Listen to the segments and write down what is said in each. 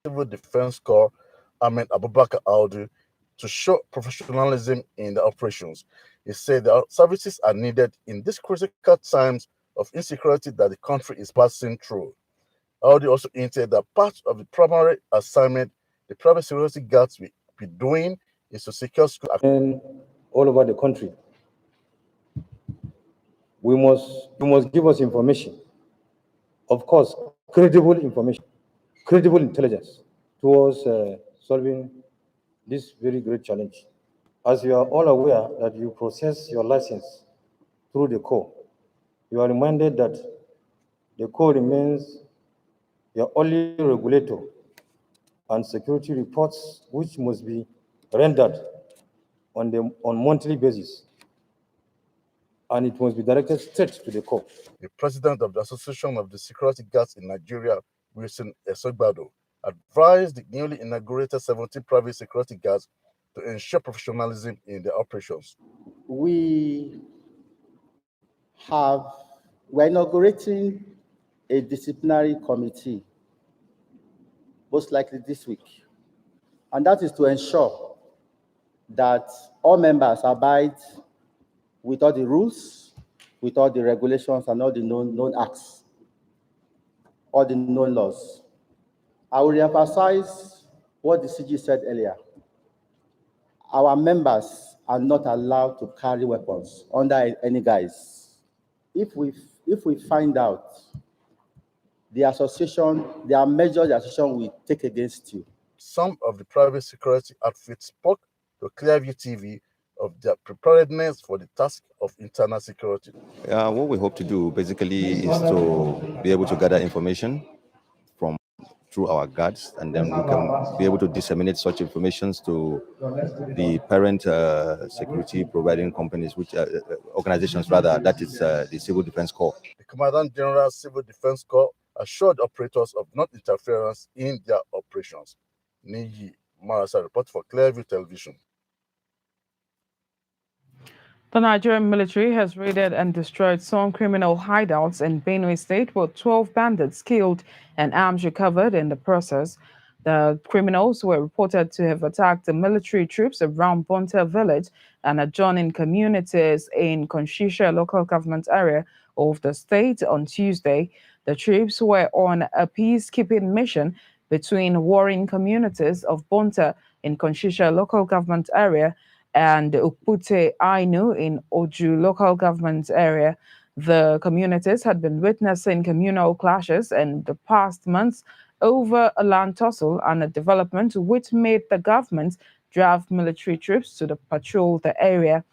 Civil Defense Corps Ahmed Abubakar Audu to show professionalism in the operations. He said the services are needed in these critical times of insecurity that the country is passing through. Audi also hinted that part of the primary assignment the private security guards will be doing is to secure school and all over the country. You must give us information. Of course, credible information, credible intelligence towards solving this very great challenge. As you are all aware that you process your license through the core, you are reminded that the core remains your only regulator and security reports which must be rendered on monthly basis, and it must be directed straight to the core. The president of the Association of the Security Guards in Nigeria, Wilson Esogbado, advised the newly inaugurated 17 private security guards to ensure professionalism in their operations. We're inaugurating a disciplinary committee, most likely this week. And that is to ensure that all members abide with all the rules, with all the regulations and all the known acts, all the known laws. I will reemphasize what the CG said earlier. Our members are not allowed to carry weapons under any guise. If we find out, there are measures the association will take against you. Some of the private security outfits spoke to Clearview TV of their preparedness for the task of internal security. What we hope to do basically is to be able to gather information from through our guards, and then we can be able to disseminate such information to the parent security providing companies, which organizations rather, that is the Civil Defense Corps. The Commandant General Civil Defense Corps assured operators of non-interference in their operations. Niyi Marasa report for Clearview Television. The Nigerian military has raided and destroyed some criminal hideouts in Benue State, with 12 bandits killed and arms recovered in the process. The criminals were reported to have attacked the military troops around Bonta village and adjoining communities in Konshisha local government area of the state on Tuesday. The troops were on a peacekeeping mission between warring communities of Bonta in Konshisha local government area and Ukpute Ainu in Oju local government area. The communities had been witnessing communal clashes in the past months over a land tussle and a development which made the government draft military troops to patrol the area.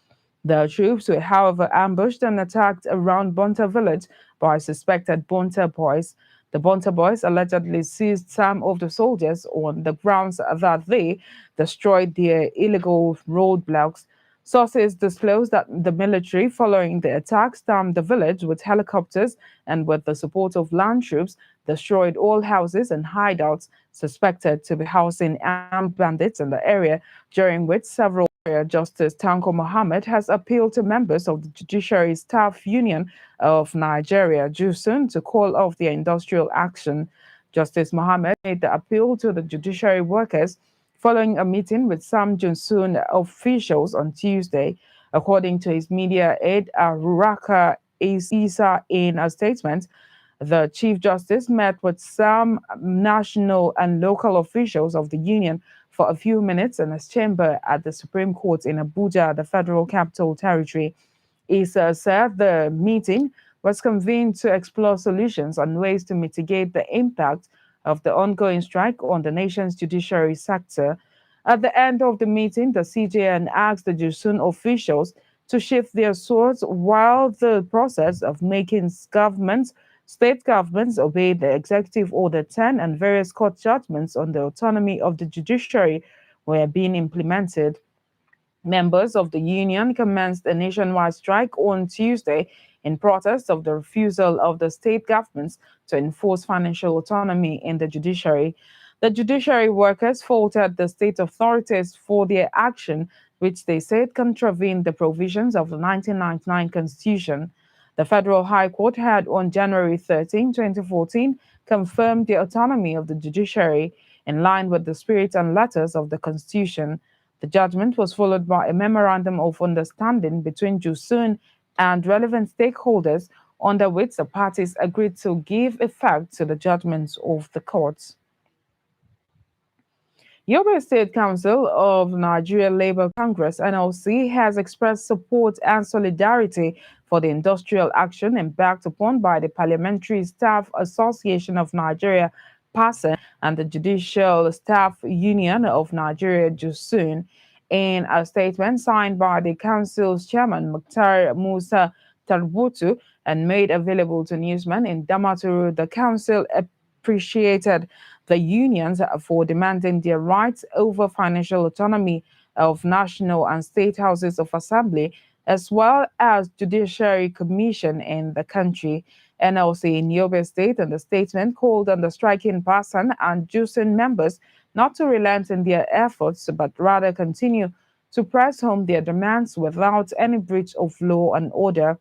The troops were, however, ambushed and attacked around Bonta village by suspected Bonta boys. The Bonta boys allegedly seized some of the soldiers on the grounds that they destroyed their illegal roadblocks. Sources disclosed that the military, following the attack, stormed the village with helicopters and, with the support of land troops, destroyed all houses and hideouts suspected to be housing armed bandits in the area, during which several Justice Tanko Mohammed has appealed to members of the Judiciary Staff Union of Nigeria, JUSUN, to call off their industrial action. Justice Mohammed made the appeal to the judiciary workers following a meeting with some JUSUN officials on Tuesday. According to his media aide, Ruraka Isa, in a statement, the Chief Justice met with some national and local officials of the union for a few minutes in his chamber at the Supreme Court in Abuja, the Federal Capital Territory. Issa said the meeting was convened to explore solutions and ways to mitigate the impact of the ongoing strike on the nation's judiciary sector. At the end of the meeting, the CJN asked the JUSUN officials to shift their swords while the process of making state governments obey the Executive Order 10 and various court judgments on the autonomy of the judiciary were being implemented. Members of the union commenced a nationwide strike on Tuesday in protest of the refusal of the state governments to enforce financial autonomy in the judiciary. The judiciary workers faulted the state authorities for their action, which they said contravened the provisions of the 1999 Constitution. The Federal High Court had on January 13, 2014, confirmed the autonomy of the judiciary. in line with the spirit and letters of the Constitution. The judgment was followed by a memorandum of understanding between Jusun and relevant stakeholders, under which the parties agreed to give effect to the judgments of the courts. Yobe State Council of Nigeria Labour Congress (NLC) has expressed support and solidarity for the industrial action embarked upon by the Parliamentary Staff Association of Nigeria (PASAN) and the Judicial Staff Union of Nigeria (JUSUN). In a statement signed by the council's chairman Mukhtar Musa Tarbutu and made available to newsmen in Damaturu, the council appreciated the unions for demanding their rights over financial autonomy of national and state houses of assembly, as well as judiciary commission in the country. NLC in Yobe State and the statement called on the striking person and JUSIN members not to relent in their efforts, but rather continue to press home their demands without any breach of law and order.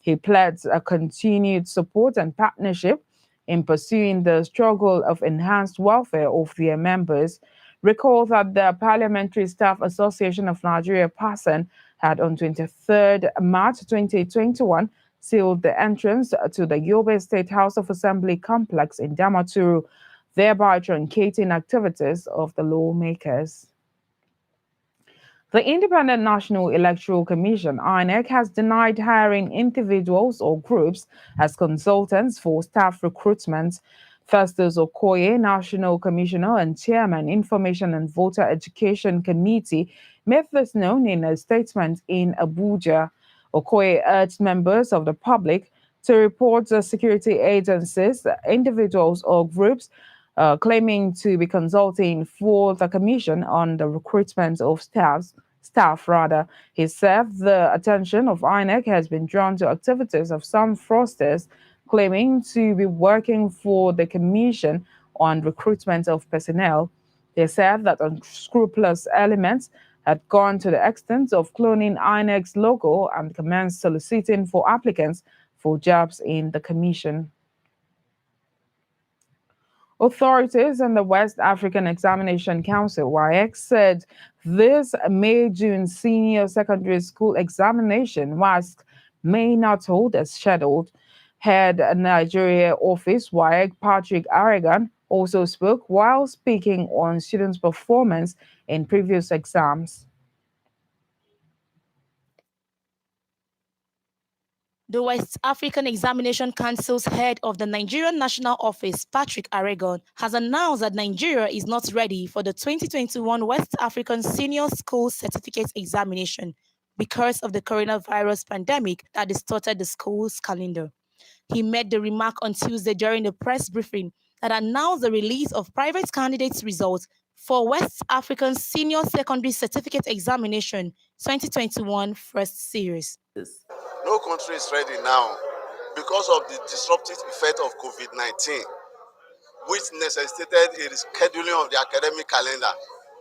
He pledged a continued support and partnership in pursuing the struggle of enhanced welfare of their members. Recall that the Parliamentary Staff Association of Nigeria (PASAN) had on 23rd March 2021 sealed the entrance to the Yobe State House of Assembly complex in Damaturu, thereby truncating activities of the lawmakers. The Independent National Electoral Commission (INEC) has denied hiring individuals or groups as consultants for staff recruitment. Festus Okoye, National Commissioner and Chairman, Information and Voter Education Committee, made this known in a statement in Abuja. Okoye urged members of the public to report the security agencies, individuals or groups claiming to be consulting for the commission on the recruitment of staff. He said the attention of INEC has been drawn to activities of some fraudsters claiming to be working for the commission on recruitment of personnel. They said that unscrupulous elements had gone to the extent of cloning INEC's logo and commenced soliciting for applicants for jobs in the commission. Authorities in the West African Examination Council (WAEC) said this May-June senior secondary school examination WASC may not hold as scheduled. Head Nigeria Office WAEC Patrick Aragon also spoke while speaking on students' performance in previous exams. The West African Examination Council's head of the Nigerian National Office, Patrick Aragon, has announced that Nigeria is not ready for the 2021 West African Senior School Certificate Examination because of the coronavirus pandemic that distorted the school's calendar. He made the remark on Tuesday during a press briefing that announced the release of private candidates' results for West African Senior Secondary Certificate Examination 2021 First Series. No country is ready now because of the disruptive effect of COVID-19, which necessitated a rescheduling of the academic calendar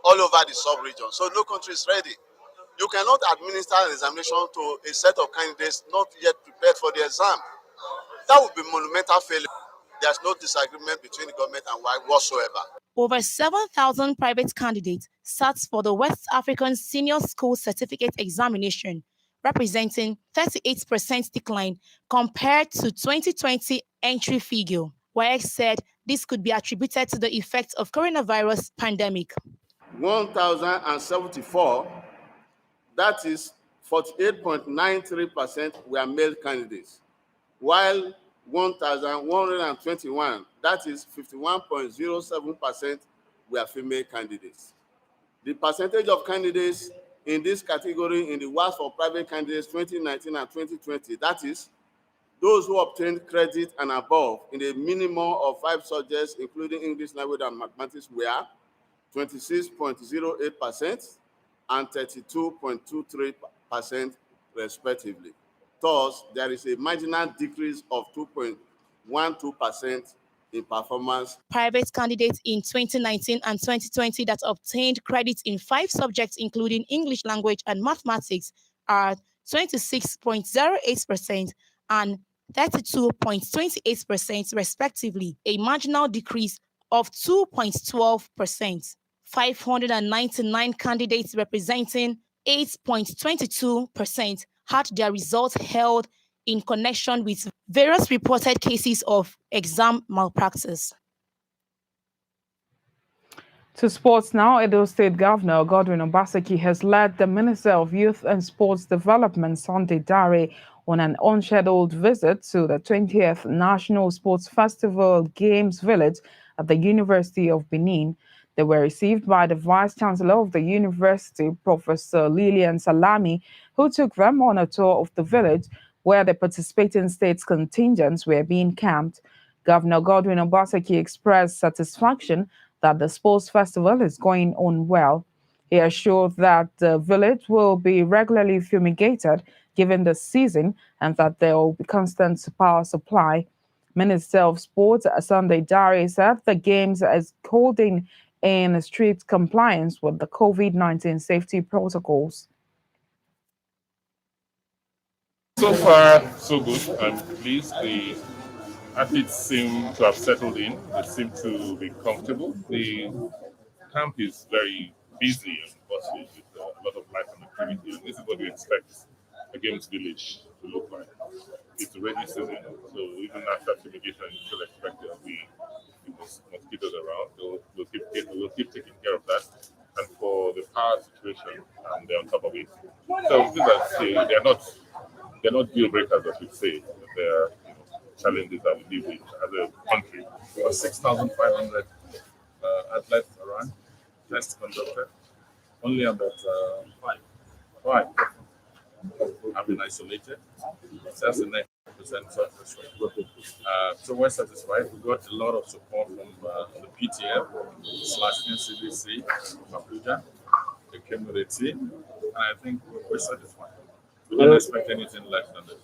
all over the sub-region. So no country is ready. You cannot administer an examination to a set of candidates not yet prepared for the exam. That would be monumental failure. There's no disagreement between the government and WAEC whatsoever. Over 7,000 private candidates sat for the West African Senior School Certificate Examination, representing 38% decline compared to 2020 entry figure. WAEC said this could be attributed to the effects of coronavirus pandemic. 1,074, that is 48.93% were male candidates, while 1,121, that is 51.07% were female candidates. The percentage of candidates in this category in the WASC for private candidates 2019 and 2020, that is, those who obtained credit and above in a minimum of 5 subjects, including English language and mathematics, were 26.08% and 32.23% respectively. Thus, there is a marginal decrease of 2.12% in performance. Private candidates in 2019 and 2020 that obtained credits in 5 subjects, including English language and mathematics, are 26.08% and 32.28% respectively, a marginal decrease of 2.12%. 599 candidates representing 8.22% had their results held in connection with various reported cases of exam malpractice. To sports now, Edo State Governor Godwin Obaseki has led the Minister of Youth and Sports Development, Sunday Dare, on an unscheduled visit to the 20th National Sports Festival Games Village at the University of Benin. They were received by the Vice Chancellor of the university, Professor Lilian Salami, who took them on a tour of the village where the participating states' contingents were being camped. Governor Godwin Obaseki expressed satisfaction that the sports festival is going on well. He assured that the village will be regularly fumigated given the season and that there will be constant power supply. Minister of Sports Sunday Dare said the games is holding in strict compliance with the COVID-19 safety protocols. So far, so good. I'm pleased. The athletes seem to have settled in. They seem to be comfortable. The camp is very busy and bustling with a lot of life and activity. And this is what we expect a games village to look like. It's already season, so even after fumigation, you still expect there will be mosquitoes around. So we'll keep taking care of that. And for the power situation, they're on top of it. So they're not deal breakers, I should say. They're challenges that we live with as a country. There were 6,500 athletes around, tests conducted. Only about five have been isolated. So that's a 90% success rate. So we're satisfied. We got a lot of support from the PTF / NCDC from Abuja. They came with a team, and I think we're satisfied. We don't expect anything less than this.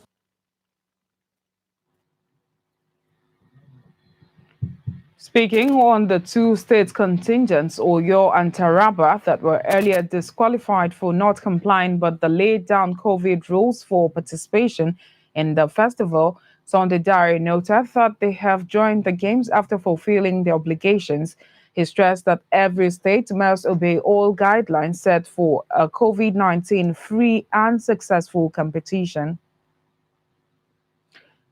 Speaking on the two state contingents, Oyo and Taraba, that were earlier disqualified for not complying but the laid down COVID rules for participation in the festival, Sunday Dare noted that they have joined the games after fulfilling their obligations. He stressed that every state must obey all guidelines set for a COVID-19 free and successful competition.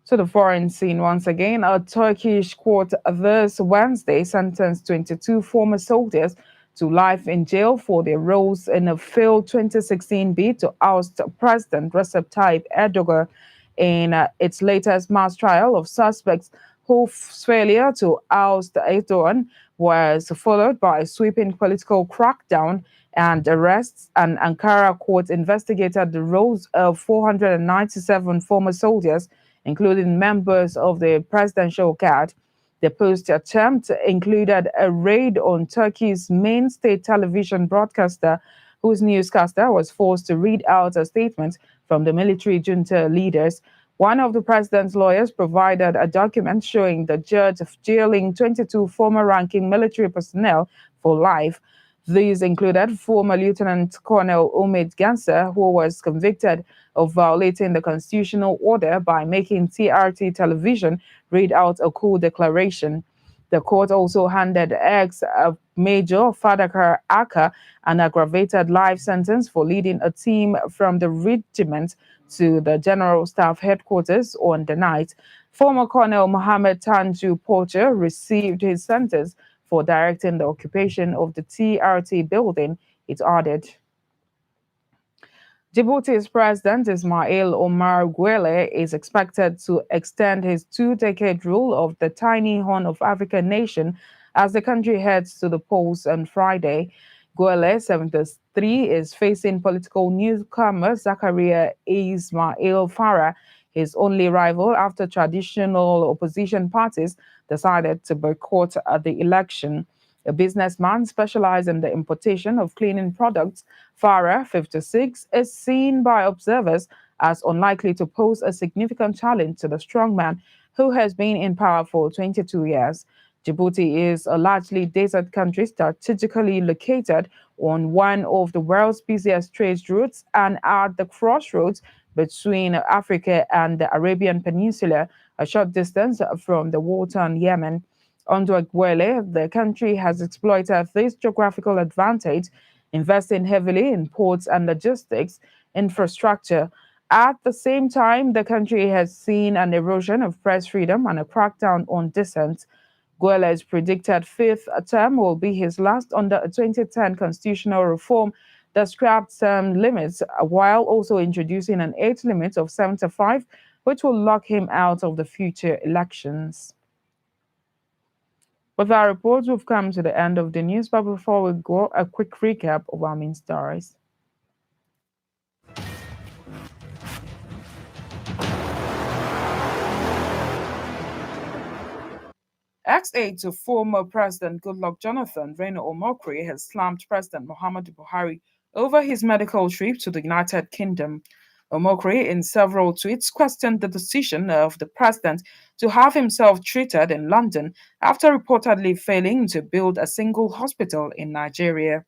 To the foreign scene once again, a Turkish court this Wednesday sentenced 22 former soldiers to life in jail for their roles in a failed 2016 bid to oust President Recep Tayyip Erdogan in its latest mass trial of suspects whose failure to oust Erdogan was followed by a sweeping political crackdown and arrests. An Ankara court investigated the roles of 497 former soldiers, including members of the presidential guard. The post attempt included a raid on Turkey's main state television broadcaster, whose newscaster was forced to read out a statement from the military junta leaders. One of the president's lawyers provided a document showing the judge jailing 22 former ranking military personnel for life. These included former Lieutenant Colonel Omid Ganser, who was convicted of violating the constitutional order by making TRT television read out a coup declaration. The court also handed ex-Major Fadakar Aka an aggravated life sentence for leading a team from the regiment to the General Staff headquarters on the night. Former Colonel Mohammed Tanju Pocher received his sentence for directing the occupation of the TRT building, it added. Djibouti's President Ismail Omar Guelleh is expected to extend his two-decade rule of the tiny Horn of Africa nation as the country heads to the polls on Friday. Guelleh, 73, is facing political newcomer Zakaria Ismail Farah, his only rival after traditional opposition parties decided to boycott the election. A businessman specialized in the importation of cleaning products, Farah, 56, is seen by observers as unlikely to pose a significant challenge to the strongman who has been in power for 22 years. Djibouti is a largely desert country strategically located on one of the world's busiest trade routes and at the crossroads between Africa and the Arabian Peninsula, a short distance from the war-torn Yemen. Under Guele, the country has exploited this geographical advantage, investing heavily in ports and logistics infrastructure. At the same time, the country has seen an erosion of press freedom and a crackdown on dissent. Guele's predicted fifth term will be his last under a 2010 constitutional reform that scrapped term limits while also introducing an age limit of 75, which will lock him out of the future elections. With our reports, we've come to the end of the news, but before we go, a quick recap of our main stories. Ex-aide to former President Goodluck Jonathan, Reno Omokri, has slammed President Muhammadu Buhari over his medical trip to the United Kingdom. Omokri, in several tweets, questioned the decision of the president to have himself treated in London after reportedly failing to build a single hospital in Nigeria.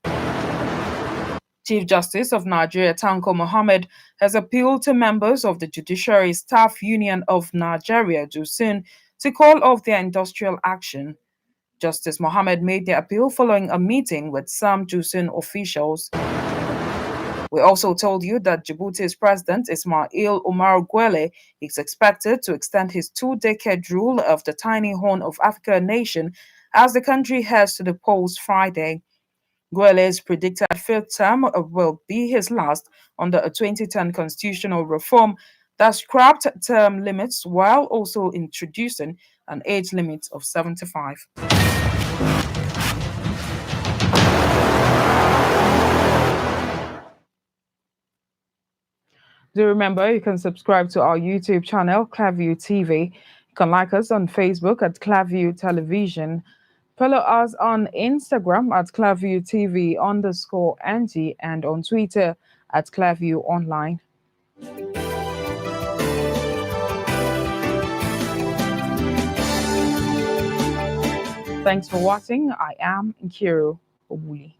Chief Justice of Nigeria, Tanko Mohammed, has appealed to members of the Judiciary Staff Union of Nigeria, JUSUN, to call off their industrial action. Justice Mohammed made the appeal following a meeting with some JUSUN officials. We also told you that Djibouti's president, Ismail Omar Guelleh, is expected to extend his two-decade rule of the tiny Horn of Africa nation as the country heads to the polls Friday. Guelleh's predicted fifth term will be his last under a 2010 constitutional reform that scrapped term limits while also introducing an age limit of 75. Do remember you can subscribe to our YouTube channel, Clearview TV. You can like us on Facebook at Clearview Television. Follow us on Instagram at Clearview TV_NG and on Twitter at Clearview Online. Thanks for watching. I am Nkiru Obuli.